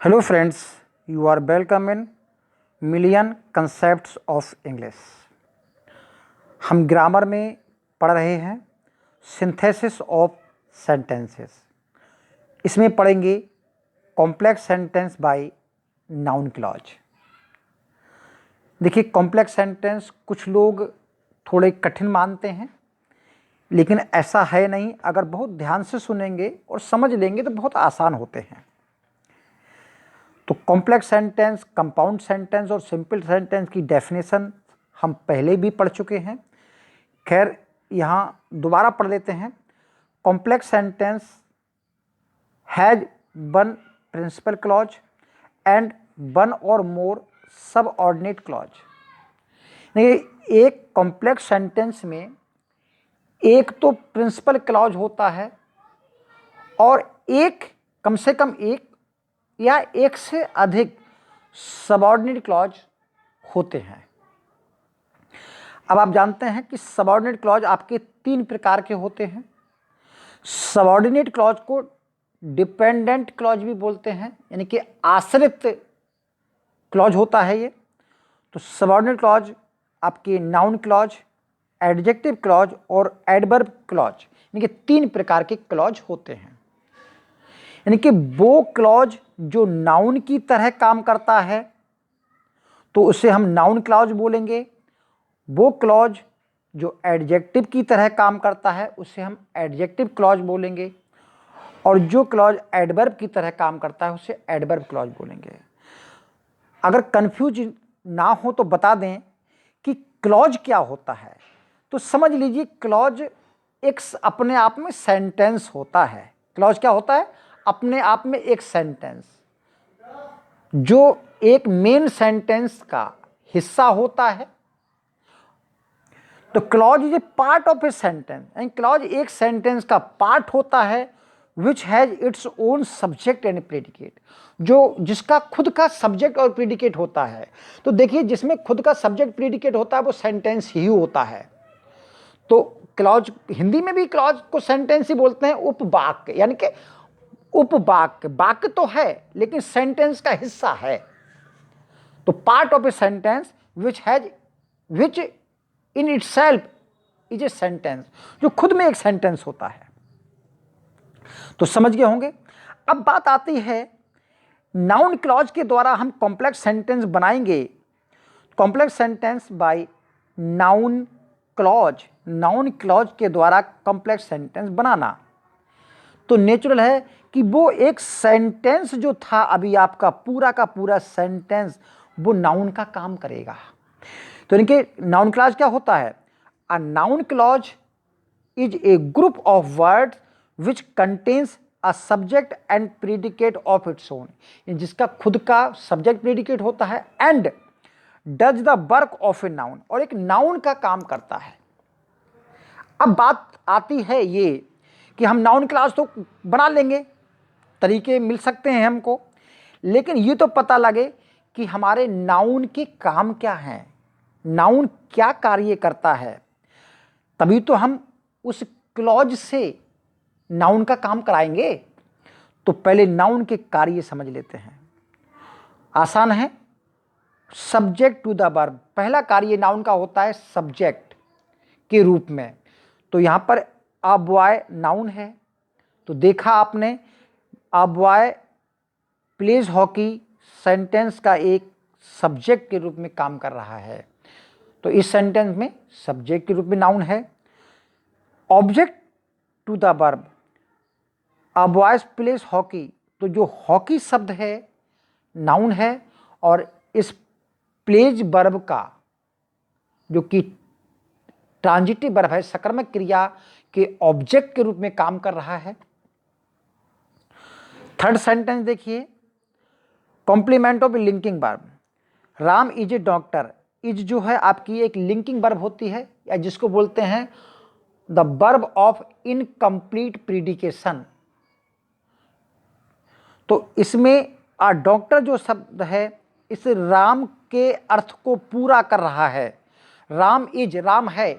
Hello friends, you are welcome in million concepts of English. हम grammar में पढ़ रहे हैं सिंथेसिस ऑफ सेंटेंसेस। इसमें पढ़ेंगे complex sentence by noun clause. देखिए, कॉम्प्लेक्स सेंटेंस कुछ लोग थोड़े कठिन मानते हैं, लेकिन ऐसा है नहीं। अगर बहुत ध्यान से सुनेंगे और समझ लेंगे तो बहुत आसान होते हैं। तो कॉम्प्लेक्स सेंटेंस, कंपाउंड सेंटेंस और सिंपल सेंटेंस की डेफिनेशन हम पहले भी पढ़ चुके हैं। खैर, यहाँ दोबारा पढ़ लेते हैं। Complex sentence has one principal clause and one or more subordinate clause. एक कॉम्प्लेक्स सेंटेंस में एक तो प्रिंसिपल क्लॉज होता है और एक, कम से कम एक या एक से अधिक सबऑर्डिनेट क्लॉज होते हैं। अब आप जानते हैं कि सबऑर्डिनेट क्लॉज आपके तीन प्रकार के होते हैं। सबऑर्डिनेट क्लॉज को डिपेंडेंट क्लॉज भी बोलते हैं, यानी कि आश्रित क्लॉज होता है ये। तो सबऑर्डिनेट क्लॉज आपके नाउन क्लॉज, एडजेक्टिव क्लॉज और एडवर्ब क्लॉज, यानी कि तीन प्रकार के क्लॉज होते हैं। यानी कि वो क्लॉज जो नाउन की तरह काम करता है तो उसे हम नाउन क्लॉज बोलेंगे। वो क्लॉज जो एडजेक्टिव की तरह काम करता है उसे हम एडजेक्टिव क्लॉज बोलेंगे। और जो क्लॉज एडवर्ब की तरह काम करता है उसे एडवर्ब क्लॉज बोलेंगे। अगर कंफ्यूज ना हो तो बता दें कि क्लॉज क्या होता है। तो समझ लीजिए, क्लॉज एक अपने आप में सेंटेंस होता है। क्लॉज क्या होता है? अपने आप में एक सेंटेंस जो एक मेन सेंटेंस का हिस्सा होता है। तो clause is a part of a sentence, and clause एक सेंटेंस का पार्ट होता है which has its own subject and predicate, जो जिसका खुद का सब्जेक्ट और प्रेडिकेट होता है। तो देखिए, जिसमें खुद का सब्जेक्ट प्रेडिकेट होता है वो सेंटेंस ही होता है। तो क्लॉज, हिंदी में भी क्लॉज को सेंटेंस ही बोलते हैं, उपवाक्य, यानी कि उपवाक्य। वाक्य तो है लेकिन सेंटेंस का हिस्सा है। तो part of a sentence which in itself is a sentence, जो खुद में एक सेंटेंस होता है। तो समझ गए होंगे। अब बात आती है नाउन क्लॉज के द्वारा हम कॉम्प्लेक्स सेंटेंस बनाएंगे। Complex sentence by noun clause, noun clause के द्वारा कॉम्प्लेक्स सेंटेंस बनाना तो नेचुरल है कि वो एक सेंटेंस जो था अभी आपका पूरा का पूरा सेंटेंस, वो नाउन का काम करेगा। तो इनके नाउन क्लॉज क्या होता है? A noun clause is a group of words which contains a subject and predicate of its own, जिसका खुद का सब्जेक्ट प्रेडिकेट होता है and does the work of a noun, और एक नाउन का काम करता है। अब बात आती है ये कि हम नाउन क्लॉज तो बना लेंगे, तरीके मिल सकते हैं हमको, लेकिन ये तो पता लगे कि हमारे नाउन के काम क्या हैं, नाउन क्या कार्य करता है, तभी तो हम उस क्लॉज से नाउन का काम कराएंगे। तो पहले नाउन के कार्य समझ लेते हैं। आसान है। सब्जेक्ट टू द वर्ब, पहला कार्य नाउन का होता है सब्जेक्ट के रूप में। तो यहां पर अ बॉय नाउन है, तो देखा आपने a boy pledge hockey sentence का एक सब्जेक्ट के रूप में काम कर रहा है। तो इस सेंटेंस में सब्जेक्ट के रूप में नाउन है। Object to the verb, a boys plays hockey, तो जो हॉकी शब्द है नाउन है, और इस प्लेज वर्ब का जो कि ट्रांजिटिव वर्ब है, सकर्मक क्रिया के ऑब्जेक्ट के रूप में काम कर रहा है। थर्ड सेंटेंस देखिए, complement of linking verb, Ram is a doctor. Is जो है आपकी एक लिंकिंग वर्ब होती है, या जिसको बोलते हैं द वर्ब ऑफ इनकम्प्लीट प्रीडिकेशन। तो इसमें अ डॉक्टर जो शब्द है इस राम के अर्थ को पूरा कर रहा है। राम इज, राम है,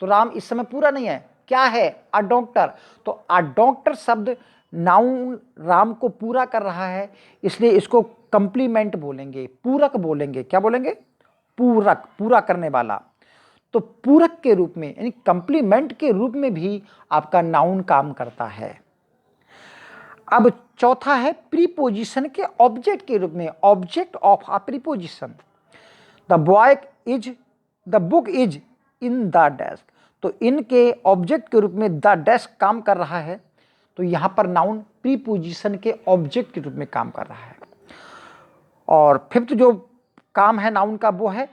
तो राम इस समय पूरा नहीं है, क्या है? A doctor. तो अ डॉक्टर शब्द नाउन राम को पूरा कर रहा है, इसलिए इसको कंप्लीमेंट बोलेंगे, पूरक बोलेंगे। क्या बोलेंगे? पूरक, पूरा करने वाला। तो पूरक के रूप में यानी कंप्लीमेंट के रूप में भी आपका नाउन काम करता है। अब चौथा है प्रीपोजिशन के ऑब्जेक्ट के रूप में, object of a preposition. The boy is, the book is in the desk. तो इनके ऑब्जेक्ट के रूप में द डेस्क काम कर रहा है, तो यहां पर नाउन प्रीपोजिशन के ऑब्जेक्ट के रूप में काम कर रहा है। और फिफ्थ जो काम है नाउन का वो है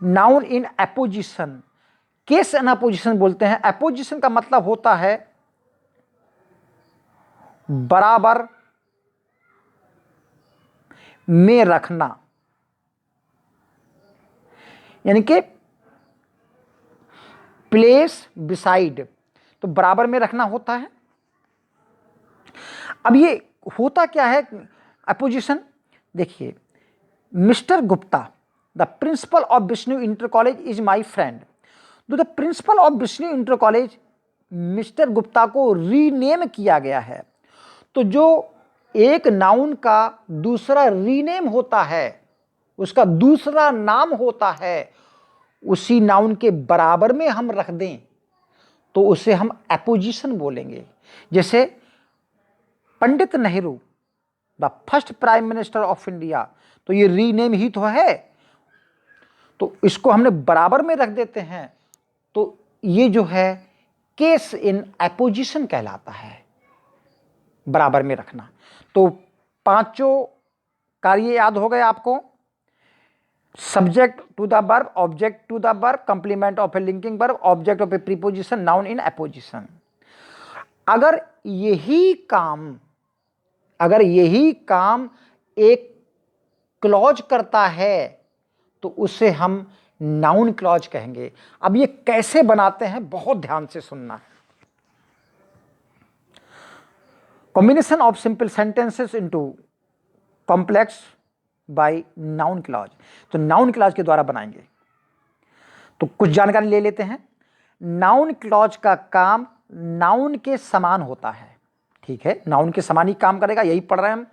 noun in apposition. Case in opposition बोलते हैं। एपोजिशन का मतलब होता है बराबर में रखना, यानी कि प्लेस बिसाइड, तो बराबर में रखना होता है। अब ये होता क्या है अपोजिशन? देखिए, mister Gupta the principal of Vishnu inter college is my friend. तो the principal of Vishnu inter college, mister Gupta को रीनेम किया गया है। तो जो एक नाउन का दूसरा रीनेम होता है, उसका दूसरा नाम होता है, उसी नाउन के बराबर में हम रख दें तो उसे हम एपोजिशन बोलेंगे। जैसे Pandit Nehru the first prime minister of India, तो ये रीनेम ही तो है, तो इसको हमने बराबर में रख देते हैं, तो ये जो है केस इन एपोजिशन कहलाता है, बराबर में रखना। तो पांचों कार्य याद हो गए आपको? Subject to the verb, object to the verb, complement of a linking verb, object of a preposition, noun in apposition. अगर यही काम एक क्लॉज करता है तो उसे हम नाउन क्लॉज कहेंगे। अब ये कैसे बनाते हैं, बहुत ध्यान से सुनना। Combination of simple sentences into complex by noun clause. तो नाउन क्लॉज के द्वारा बनाएंगे। तो कुछ जानकारी ले लेते हैं। नाउन क्लॉज का काम नाउन के समान होता है, ठीक है, नाउन के समान ही काम करेगा, यही पढ़ रहे हैं हम।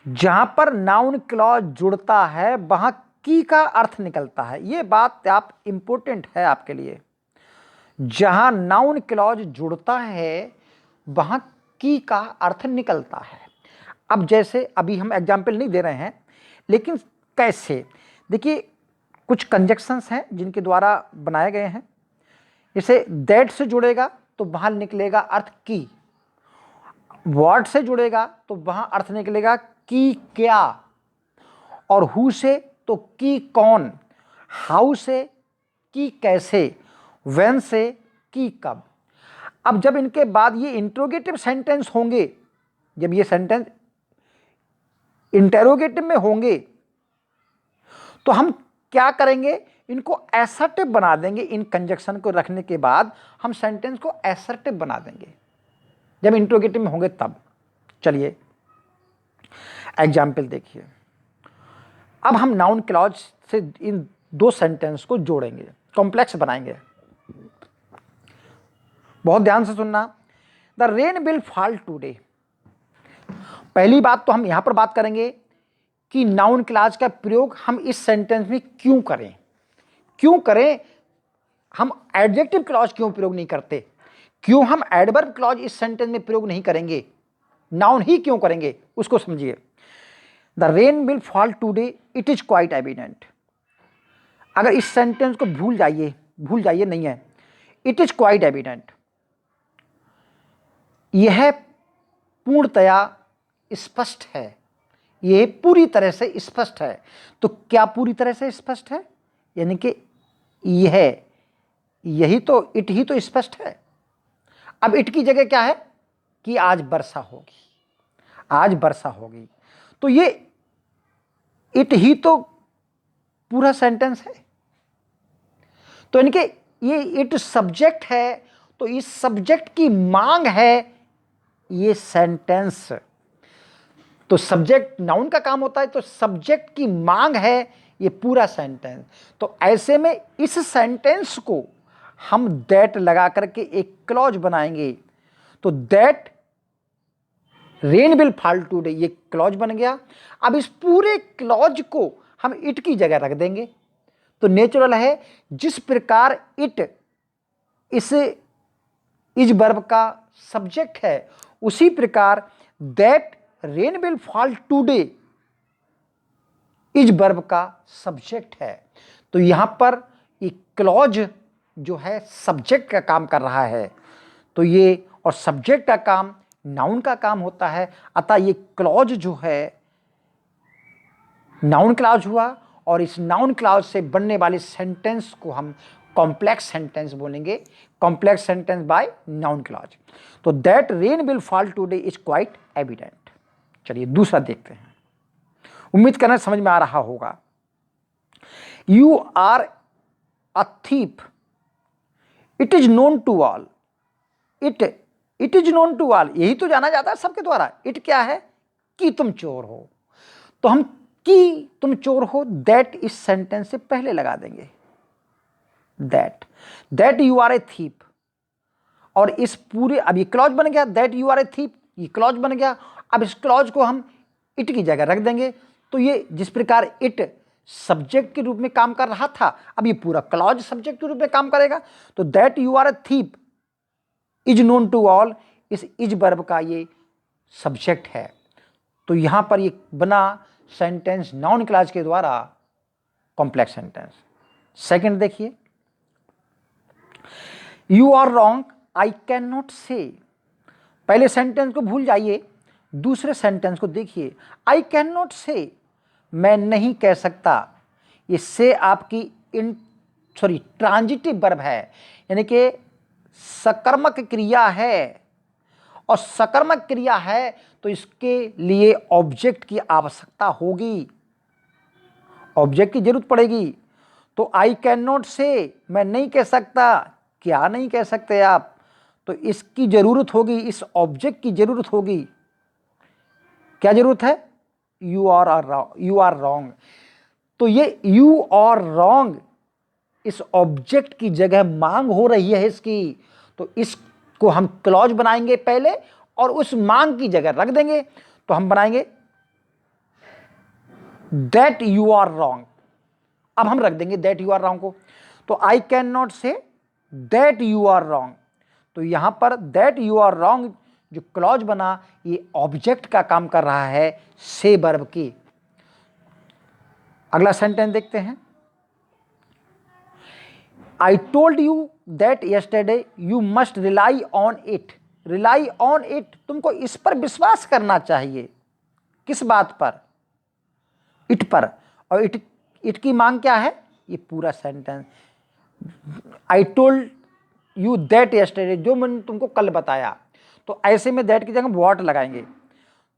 जहां पर नाउन क्लॉज जुड़ता है वहां की का अर्थ निकलता है। यह बात आप इंपॉर्टेंट है आपके लिए। जहां नाउन क्लॉज जुड़ता है वहां की का अर्थ निकलता है। अब जैसे अभी हम एग्जाम्पल नहीं दे रहे हैं, लेकिन कैसे, देखिए कुछ कंजक्शंस हैं जिनके द्वारा बनाए गए हैं। जैसे दैट से जुड़ेगा तो वहां निकलेगा अर्थ की, व्हाट से जुड़ेगा तो वहां अर्थ निकलेगा की क्या, और हु से तो की कौन, हाउ से की कैसे, व्हेन से की कब। अब जब इनके बाद ये इंट्रोगेटिव सेंटेंस होंगे, जब ये सेंटेंस इंटेरोगेटिव में होंगे तो हम क्या करेंगे, इनको एसर्टिव बना देंगे। इन कंजक्शन को रखने के बाद हम सेंटेंस को एसर्टिव बना देंगे जब इंट्रोगेटिव में होंगे तब। चलिए एग्जाम्पल देखिए। अब हम नाउन क्लॉज से इन दो सेंटेंस को जोड़ेंगे, कॉम्प्लेक्स बनाएंगे। बहुत ध्यान से सुनना। The rain will fall today. पहली बात तो हम यहां पर बात करेंगे कि नाउन क्लॉज का प्रयोग हम इस सेंटेंस में क्यों करें, हम एडजेक्टिव क्लॉज क्यों प्रयोग नहीं करते, क्यों हम एडवर्ब क्लॉज इस सेंटेंस में प्रयोग नहीं करेंगे, नाउन ही क्यों करेंगे, उसको समझिए। The rain will fall today, it is quite evident. अगर इस सेंटेंस को भूल जाइए नहीं है, इट इज क्वाइट एविडेंट, यह पूर्णतया स्पष्ट है, यह पूरी तरह से स्पष्ट है। तो क्या पूरी तरह से स्पष्ट है, यानी कि यही तो, इट ही तो स्पष्ट है। अब इट की जगह क्या है कि आज वर्षा होगी, तो ये इट ही तो पूरा सेंटेंस है। तो यानी कि ये इट सब्जेक्ट है, तो इस सब्जेक्ट की मांग है ये सेंटेंस। तो सब्जेक्ट नाउन का काम होता है, तो सब्जेक्ट की मांग है ये पूरा सेंटेंस। तो ऐसे में इस सेंटेंस को हम दैट लगा करके एक क्लॉज बनाएंगे। तो that rain will fall today, ये क्लॉज बन गया। अब इस पूरे क्लॉज को हम इट की जगह रख देंगे। तो नेचुरल है, जिस प्रकार इट इस इज वर्ब का सब्जेक्ट है, उसी प्रकार that rain will fall today is verb का सब्जेक्ट है। तो यहां पर ये क्लॉज जो है सब्जेक्ट का काम कर रहा है। तो ये और सब्जेक्ट का काम नाउन का काम होता है। अतः ये क्लॉज जो है नाउन क्लॉज हुआ, और इस नाउन क्लॉज से बनने वाले सेंटेंस को हम कॉम्प्लेक्स सेंटेंस बोलेंगे, complex sentence by noun clause. तो that rain will fall today is quite evident. चलिए दूसरा देखते हैं, उम्मीद करना समझ में आ रहा होगा। You are a thief, it is known to all. It is known to all, यही तो जाना जाता है सबके द्वारा। इट क्या है कि तुम चोर हो। तो हम कि तुम चोर हो दैट इस सेंटेंस से पहले लगा देंगे। That you are a thief, और इस पूरे, अब ये क्लॉज बन गया, that you are a thief, ये क्लॉज बन गया। अब इस क्लॉज को हम इट की जगह रख देंगे। तो ये जिस प्रकार इट सब्जेक्ट के रूप में काम कर रहा था, अब ये पूरा क्लॉज सब्जेक्ट के रूप में काम करेगा। तो that you are a thief is known to all, इस इज वर्ब का ये सब्जेक्ट है। तो यहां पर ये बना सेंटेंस नाउन क्लॉज के द्वारा कॉम्प्लेक्स सेंटेंस। सेकंड देखिए, you are wrong I can not say. पहले सेंटेंस को भूल जाइए, दूसरे सेंटेंस को देखिए। आई कैन नॉट से, मैं नहीं कह सकता। ये से आपकी ट्रांजिटिव वर्ब है, यानी कि सकर्मक क्रिया है, और सकर्मक क्रिया है तो इसके लिए ऑब्जेक्ट की आवश्यकता होगी, ऑब्जेक्ट की जरूरत पड़ेगी। तो आई कैन नॉट से, मैं नहीं कह सकता। क्या नहीं कह सकते आप? तो इसकी जरूरत होगी, इस ऑब्जेक्ट की जरूरत होगी। क्या जरूरत है? You are wrong. तो ये यू आर रॉन्ग इस ऑब्जेक्ट की जगह मांग हो रही है इसकी। तो इसको हम क्लॉज बनाएंगे पहले और उस मांग की जगह रख देंगे। तो हम बनाएंगे दैट यू आर रॉन्ग। अब हम रख देंगे दैट यू आर रॉन्ग को। तो I can not say that you are wrong. तो यहां पर दैट यू आर रॉन्ग जो क्लॉज बना, ये ऑब्जेक्ट का काम कर रहा है से वर्ब की। अगला सेंटेंस देखते हैं। I told you that yesterday you must rely on it. Rely on it, तुमको इस पर विश्वास करना चाहिए। किस बात पर? इट पर। और इट की मांग क्या है? ये पूरा sentence, I told you that yesterday, जो मैंने तुमको कल बताया। तो ऐसे में दैट की जगह व्हाट लगाएंगे।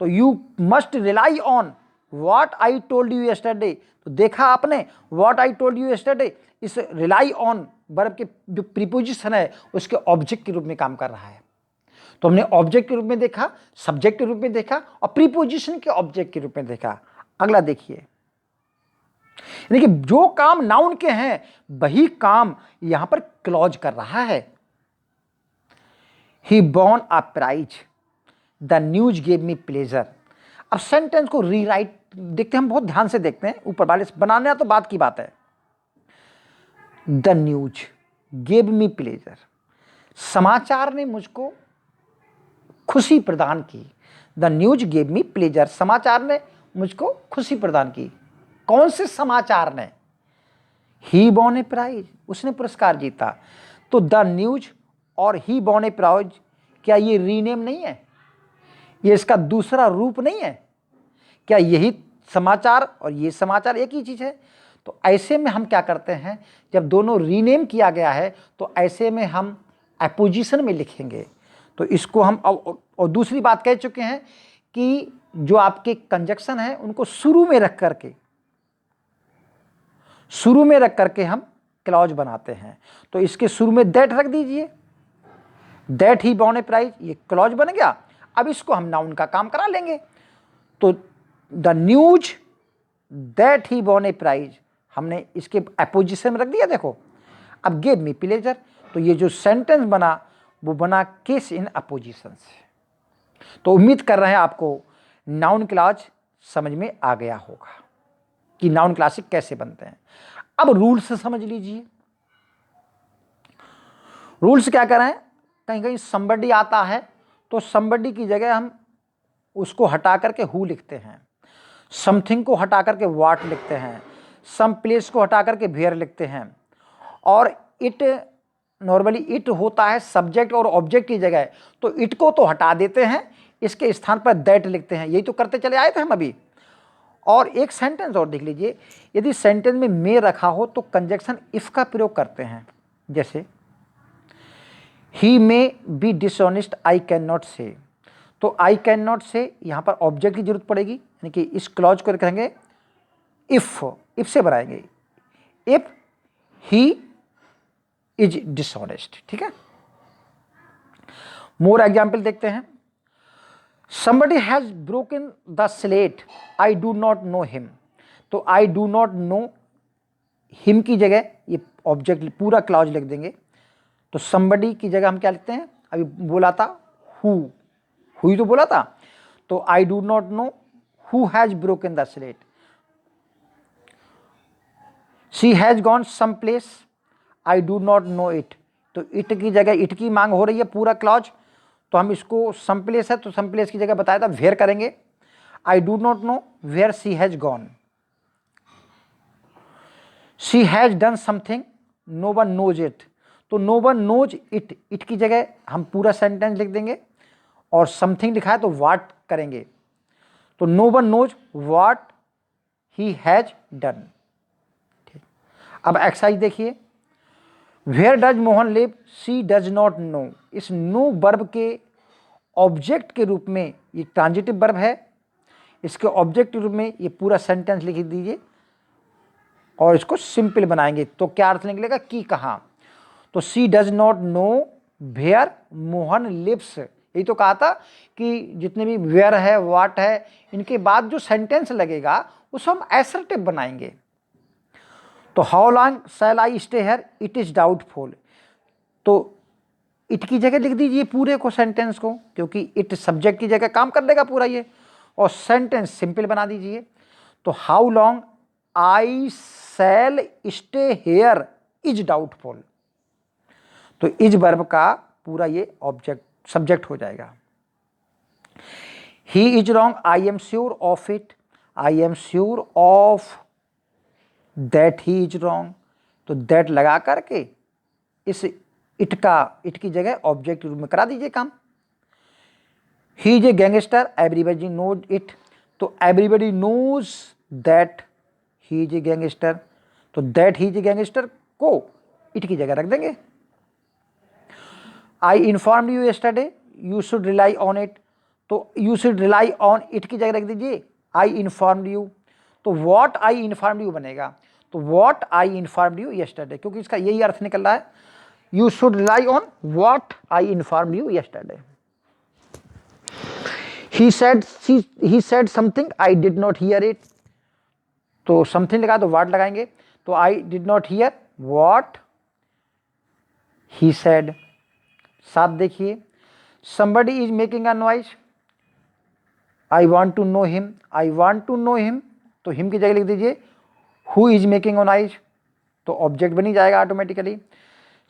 तो you must rely on what I told you yesterday. तो देखा आपने, what I told you yesterday, इस रिलाई ऑन वर्ब के जो प्रीपोजिशन है उसके ऑब्जेक्ट के रूप में काम कर रहा है। तो हमने ऑब्जेक्ट के रूप में देखा, सब्जेक्ट के रूप में देखा और प्रीपोजिशन के ऑब्जेक्ट के रूप में देखा। अगला देखिए, यानी कि जो काम नाउन के हैं वही काम यहां पर क्लॉज कर रहा है। He won a prize, the news gave me pleasure. अब सेंटेंस को रीराइट देखते हैं, हम बहुत ध्यान से देखते हैं, ऊपर वाले बनाने तो बात की बात है। The news gave me pleasure, समाचार ने मुझको खुशी प्रदान की। The news gave me pleasure, समाचार ने मुझको खुशी प्रदान की। कौन से समाचार ने? ही वॉन ए प्राइज, उसने पुरस्कार जीता। तो द न्यूज और ही वॉन ए प्राइज, क्या ये रीनेम नहीं है? ये इसका दूसरा रूप नहीं है क्या? यही समाचार और ये समाचार एक ही चीज है। तो ऐसे में हम क्या करते हैं, जब दोनों रीनेम किया गया है तो ऐसे में हम एपोजिशन में लिखेंगे। तो इसको हम और दूसरी बात कह चुके हैं कि जो आपके कंजक्शन है उनको शुरू में रख करके हम क्लॉज बनाते हैं। तो इसके शुरू में दैट रख दीजिए, that he won a prize, ये क्लॉज बन गया। अब इसको हम नाउन का काम करा लेंगे। तो the news that he won a prize हमने इसके अपोजिशन में रख दिया। देखो, अब गेव मी प्लेजर, तो ये जो सेंटेंस बना वो बना केस इन अपोजिशन से। तो उम्मीद कर रहे हैं आपको नाउन क्लॉज समझ में आ गया होगा कि नाउन क्लासिक कैसे बनते हैं। अब रूल्स समझ लीजिए। रूल्स क्या कर रहे हैं, कहीं कहीं somebody आता है तो somebody की जगह हम उसको हटा करके हु लिखते हैं, समथिंग को हटा करके व्हाट लिखते हैं, सम प्लेस को हटा करके वेयर लिखते हैं, और इट नॉर्मली इट होता है सब्जेक्ट और ऑब्जेक्ट की जगह, तो इट को तो हटा देते हैं, इसके स्थान पर दैट लिखते हैं। यही तो करते चले आए थे हम अभी। और एक सेंटेंस और देख लीजिए, यदि सेंटेंस में मे रखा हो तो कंजक्शन इफ का प्रयोग करते हैं। जैसे he may be dishonest I can not say, तो आई कैन नॉट से यहाँ पर ऑब्जेक्ट की जरूरत पड़ेगी, यानी कि इस क्लॉज को कहेंगे इफ से बनाएंगे, इफ ही इज डिसऑनेस्ट। ठीक है, मोर एग्जाम्पल देखते हैं। somebody has broken the slate, I do not know him, तो I do not know him की जगह ये ऑब्जेक्ट पूरा क्लॉज लिख देंगे। तो somebody की जगह हम क्या लिखते हैं, अभी बोला था who, ही तो बोला था, तो I do not know who has broken the slate, she has gone some place, I do not know it, तो इट की जगह इट की मांग हो रही है पूरा क्लॉज, तो हम इसको सम प्लेस है तो सम प्लेस की जगह बताया था वेयर करेंगे। I do not know where she has gone, she has done something no one knows it, तो no one knows it, it की जगह हम पूरा सेंटेंस लिख देंगे, और समथिंग लिखा है तो व्हाट करेंगे, तो no one knows what he has done. अब एक्सरसाइज देखिए, where does Mohan live, she does not know, इस नो वर्ब के ऑब्जेक्ट के रूप में, ये ट्रांजिटिव वर्ब है, इसके ऑब्जेक्ट के रूप में ये पूरा सेंटेंस लिख दीजिए और इसको सिंपल बनाएंगे, तो क्या अर्थ निकलेगा कि कहाँ, तो she does not know where Mohan lives, यही तो कहा था कि जितने भी वेयर है व्हाट है इनके बाद जो सेंटेंस लगेगा उसको हम एसर्टिव बनाएंगे। तो how long shall I stay here, it is doubtful, तो इट की जगह लिख दीजिए पूरे को सेंटेंस को, क्योंकि इट सब्जेक्ट की जगह काम कर देगा पूरा ये, और सेंटेंस सिंपल बना दीजिए। तो how long I shell stay here is doubtful, तो इज वर्ब का पूरा ये ऑब्जेक्ट सब्जेक्ट हो जाएगा। He is wrong I am sure of it, I am sure of that he is wrong, तो दैट लगा करके इस इट की जगह ऑब्जेक्ट रूप में करा दीजिए काम। He is a gangster everybody knows it, तो everybody knows that he is a gangster, तो that he is a gangster को इट की जगह रख देंगे। I inform you yesterday you should rely on it, तो you should rely on it की जगह रख दीजिए आई इन्फॉर्म यू, तो वॉट आई इन्फॉर्म यू बनेगा, तो what I inform you yesterday, क्योंकि इसका यही अर्थ निकल रहा है, you should rely on what I inform you yesterday. He said something I did not here it, तो समथिंग लगा तो व्हाट लगाएंगे, तो I did not here what he said. साथ देखिए, somebody is making a noise, I want to know him, I want to know him, तो him की जगह लिख दीजिए who is making a noise, तो ऑब्जेक्ट बनी जाएगा automatically.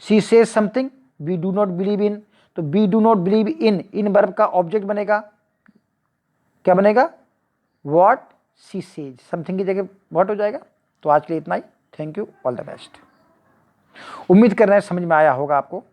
she says something we do not believe in, तो we do not believe in verb का ऑब्जेक्ट बनेगा, क्या बनेगा, what she says, something की जगह what हो जाएगा। तो आज के लिए इतना ही, thank you, all the best. उम्मीद कर रहे हैं समझ में आया होगा आपको।